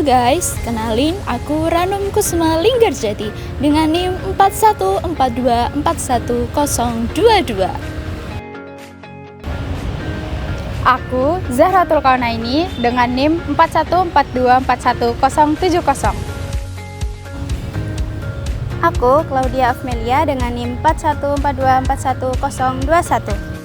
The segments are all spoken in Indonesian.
guys, kenalin aku Ranum Kusuma Linggarjati dengan NIM 4142411022. Aku Zahratul Kaunaini dengan NIM 4142411070. Aku Claudia Afmelia dengan NIM 4142411021.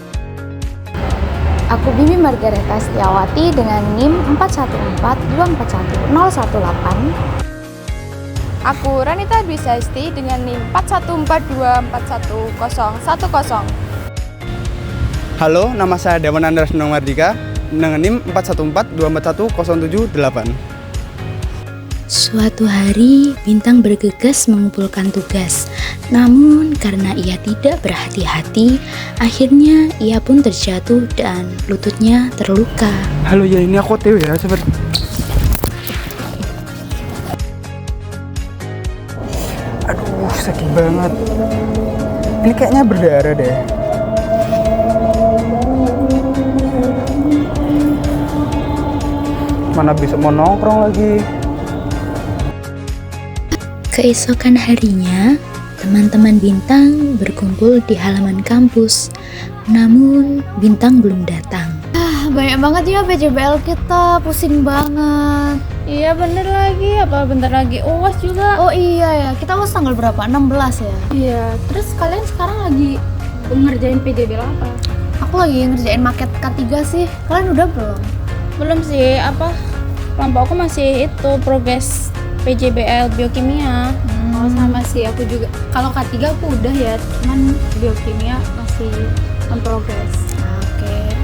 Aku Bibi Margareta Setiawati dengan NIM 41424118. Aku Ranita Dwi Saisti dengan NIM 4142411010. Halo, nama saya Dewan Andras Mardika dengan NIM 4142411078. Suatu hari, Bintang bergegas mengumpulkan tugas. Namun, karena ia tidak berhati-hati, akhirnya ia pun terjatuh dan lututnya terluka. Halo ya, ini aku Theo ya, seperti. Aduh, sakit banget. Ini kayaknya berdarah deh. Mana bisa mau nongkrong lagi. Keesokan harinya, teman-teman Bintang berkumpul di halaman kampus. Namun, Bintang belum datang. Banyak banget ya PJBL kita, pusing banget. Iya bener lagi, apa bentar lagi UAS juga. Oh iya ya, kita UAS tanggal berapa? 16 ya? Iya, terus kalian sekarang lagi ngerjain PJBL apa? Aku lagi ngerjain maket K3 sih. Kalian udah belum? Belum sih, kelompok aku masih itu progres PJBL biokimia. Oh sama sih, aku juga. Kalau K3 aku udah ya, cuman biokimia masih on progress. Oke.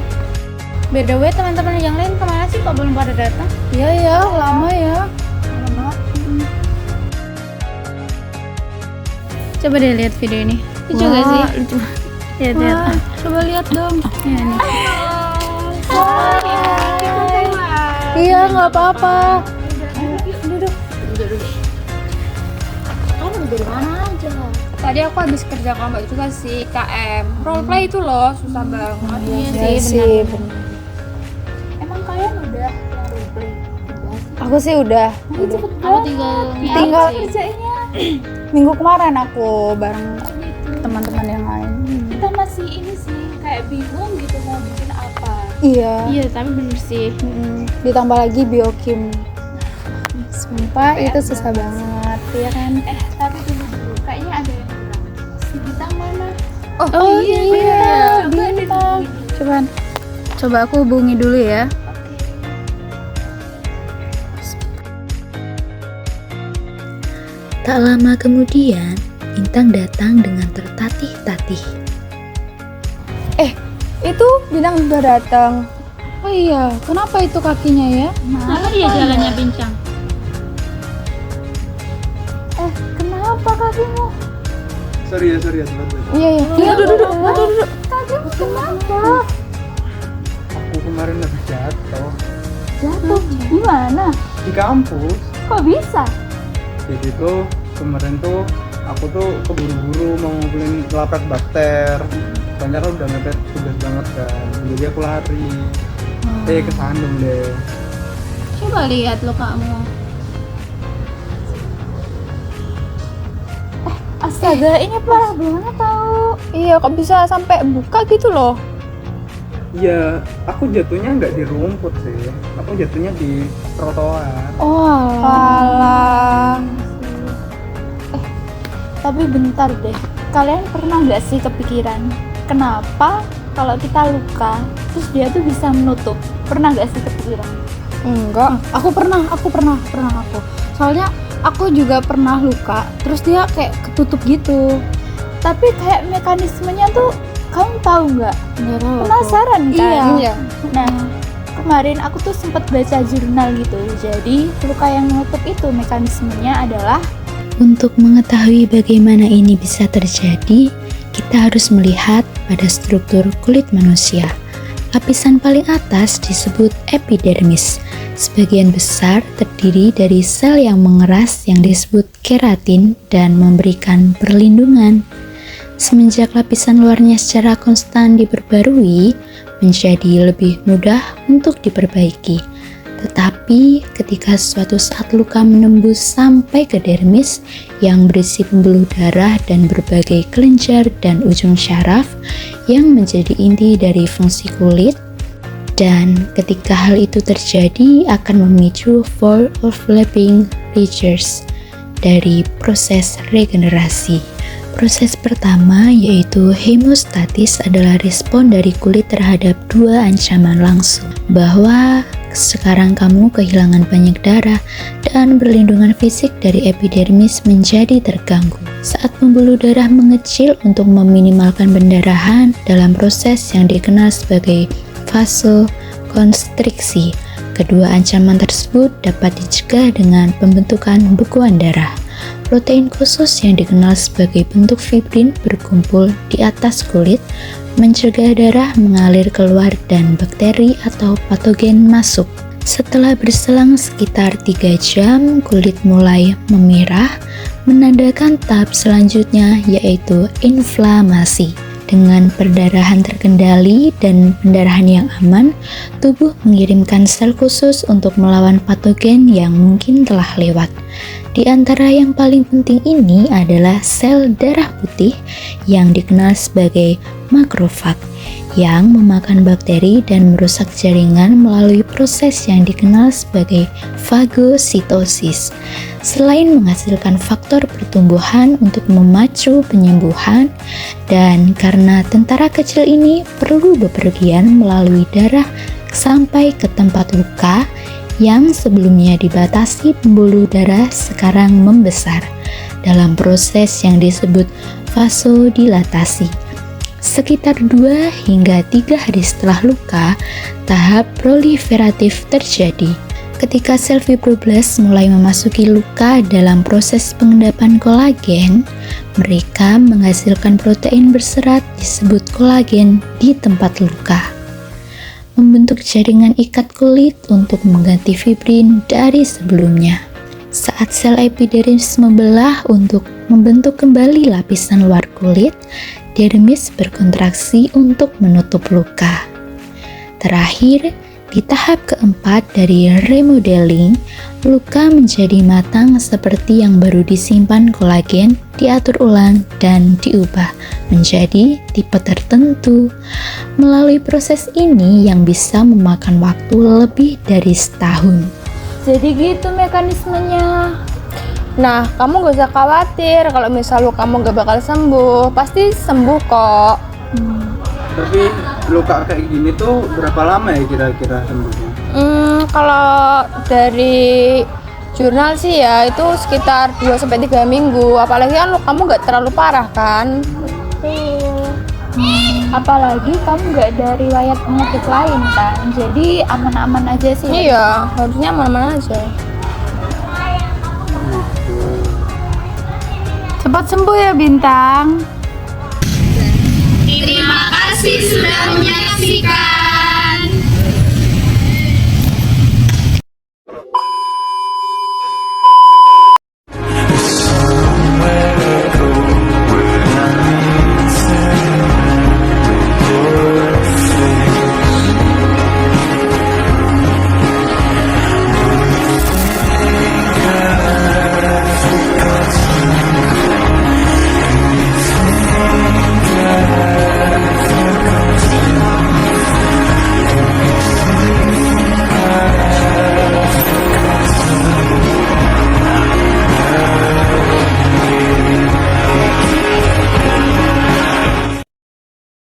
By the way, teman-teman yang lain kemana sih kok belum pada datang? Iya ya, lama ya. Lama. Coba deh lihat video ini. Lucu gak sih? Lucu. Lihat. Coba lihat dong. Ya, nih. Iya, nggak apa-apa. Dari mana aja? Tadi aku habis kerja kelompok juga sih, KM. Roleplay itu loh, susah banget. Iya sih, benar. Emang kalian udah roleplay? Aku sih udah. Aku tinggal kerjainnya. Minggu kemarin aku bareng teman-teman yang lain. kita masih ini sih, kayak bingung gitu mau bikin apa. Iya. Iya, tapi bener sih. Ditambah lagi biokim. Sumpah itu susah banget, ya kan? Tapi dulu, kayaknya ada yang kurang. Si Bintang mana? Oh iya, Bintang. Coba aku hubungi dulu ya. Tak lama kemudian, Bintang datang dengan tertatih-tatih. Itu Bintang udah datang. Oh iya, kenapa itu kakinya ya? Kenapa dia jalannya pincang? Kenapa kakimu? Sorry ya, sebentar. Iya. Iya, duduk. Kakimu kenapa? Aku kemarin habis jatuh Jatuh. Gimana? di kampus. Kok bisa? Jadi tuh kemarin tuh aku tuh keburu-buru mau ngumpulin lapet bakter. Banyak kan udah mepet tugas banget kan. Jadi aku lari. Kesandung deh. Coba lihat lo kamu. Astaga, ini parah banget tau. Iya, kok bisa sampai buka gitu loh. Iya, aku jatuhnya nggak di rumput sih. Aku jatuhnya di trotoar. Oh, alah. Tapi bentar deh, kalian pernah nggak sih kepikiran kenapa kalau kita luka terus dia tuh bisa menutup? Pernah nggak sih kepikiran? Enggak, aku pernah. Soalnya aku juga pernah luka, terus dia kayak ketutup gitu. Tapi kayak mekanismenya tuh kamu tahu nggak? Enggak tahu. Penasaran kan? Iya. Nah, kemarin aku tuh sempat baca jurnal gitu. Jadi luka yang menutup itu mekanismenya adalah Untuk mengetahui bagaimana ini bisa terjadi, kita harus melihat pada struktur kulit manusia. Lapisan paling atas disebut epidermis. Sebagian besar terdiri dari sel yang mengeras yang disebut keratin dan memberikan perlindungan. Semenjak lapisan luarnya secara konstan diperbarui, menjadi lebih mudah untuk diperbaiki. Tetapi ketika suatu saat luka menembus sampai ke dermis yang berisi pembuluh darah dan berbagai kelenjar dan ujung syaraf yang menjadi inti dari fungsi kulit, dan ketika hal itu terjadi akan memicu four overlapping regions dari proses regenerasi. Proses pertama yaitu hemostatis adalah respon dari kulit terhadap dua ancaman langsung, bahwa sekarang kamu kehilangan banyak darah dan perlindungan fisik dari epidermis menjadi terganggu. Saat pembuluh darah mengecil untuk meminimalkan pendarahan dalam proses yang dikenal sebagai vasokonstriksi, kedua ancaman tersebut dapat dicegah dengan pembentukan bekuan darah. Protein khusus yang dikenal sebagai bentuk fibrin berkumpul di atas kulit, mencegah darah mengalir keluar dan bakteri atau patogen masuk. Setelah berselang sekitar 3 jam, kulit mulai memerah, menandakan tahap selanjutnya yaitu inflamasi. Dengan perdarahan terkendali dan pendarahan yang aman, tubuh mengirimkan sel khusus untuk melawan patogen yang mungkin telah lewat. Di antara yang paling penting ini adalah sel darah putih yang dikenal sebagai makrofag, yang memakan bakteri dan merusak jaringan melalui proses yang dikenal sebagai fagositosis. Selain menghasilkan faktor pertumbuhan untuk memacu penyembuhan, dan karena tentara kecil ini perlu bepergian melalui darah sampai ke tempat luka yang sebelumnya dibatasi pembuluh darah sekarang membesar dalam proses yang disebut vasodilatasi. Sekitar 2 hingga 3 hari setelah luka, tahap proliferatif terjadi. Ketika sel fibroblast mulai memasuki luka dalam proses pengendapan kolagen, mereka menghasilkan protein berserat disebut kolagen di tempat luka, membentuk jaringan ikat kulit untuk mengganti fibrin dari sebelumnya. Saat sel epidermis membelah untuk membentuk kembali lapisan luar kulit, dermis berkontraksi untuk menutup luka. Terakhir, di tahap keempat dari remodeling, luka menjadi matang seperti yang baru disimpan kolagen, diatur ulang dan diubah menjadi tipe tertentu. Melalui proses ini yang bisa memakan waktu lebih dari setahun. Jadi gitu mekanismenya. Nah, kamu gak usah khawatir kalau misal kamu gak bakal sembuh, pasti sembuh kok. Tapi luka kayak gini tuh berapa lama ya kira-kira sembuhnya? Kalau dari jurnal sih ya itu sekitar 2-3 minggu. Apalagi kan kamu gak terlalu parah kan? Apalagi kamu nggak ada riwayat penyakit lain kan, jadi aman-aman aja sih. Iya, harusnya aman-aman aja. Cepat sembuh ya Bintang. Terima kasih sudah menyaksikan